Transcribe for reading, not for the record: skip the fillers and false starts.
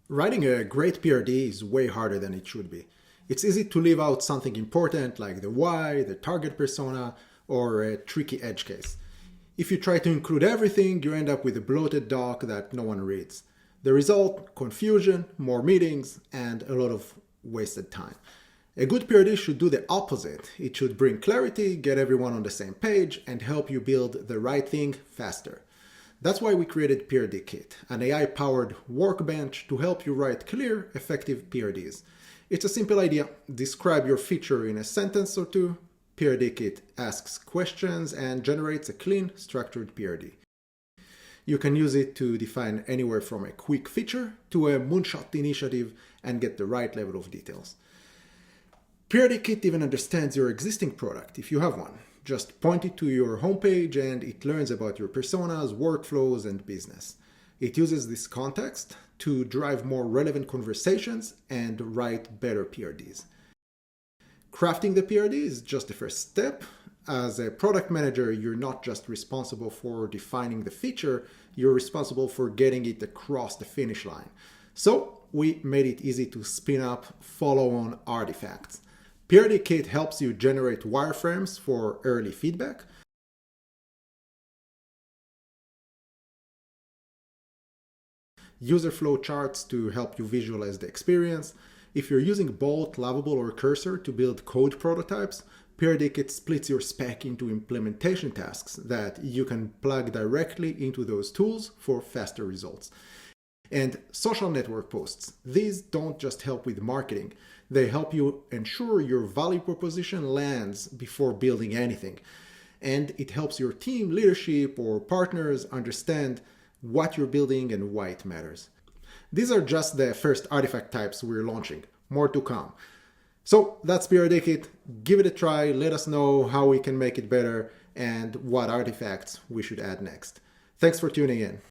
Writing a great PRD is way harder than it should be. It's easy to leave out something important like the why, the target persona, or a tricky edge case. If you try to include everything, you end up with a bloated doc that no one reads. The result, confusion, more meetings, and a lot of wasted time. A good PRD should do the opposite. It should bring clarity, get everyone on the same page, and help you build the right thing faster. That's why we created PRDkit, an AI-powered workbench to help you write clear, effective PRDs. It's a simple idea. Describe your feature in a sentence or two. PRDkit asks questions and generates a clean, structured PRD. You can use it to define anywhere from a quick feature to a moonshot initiative and get the right level of details. PRDkit even understands your existing product if you have one. Just point it to your homepage and it learns about your personas, workflows, and business. It uses this context to drive more relevant conversations and write better PRDs. Crafting the PRD is just the first step. As a product manager, you're not just responsible for defining the feature, you're responsible for getting it across the finish line. So we made it easy to spin up follow-on artifacts. PRDkit helps you generate wireframes for early feedback, user flow charts to help you visualize the experience. If you're using both Loveable or Cursor to build code prototypes, PRDkit splits your spec into implementation tasks that you can plug directly into those tools for faster results. And social network posts. These don't just help with marketing. They help you ensure your value proposition lands before building anything. And it helps your team, leadership, or partners understand what you're building and why it matters. These are just the first artifact types we're launching. More to come. So that's PRDkit. Give it a try. Let us know how we can make it better and what artifacts we should add next. Thanks for tuning in.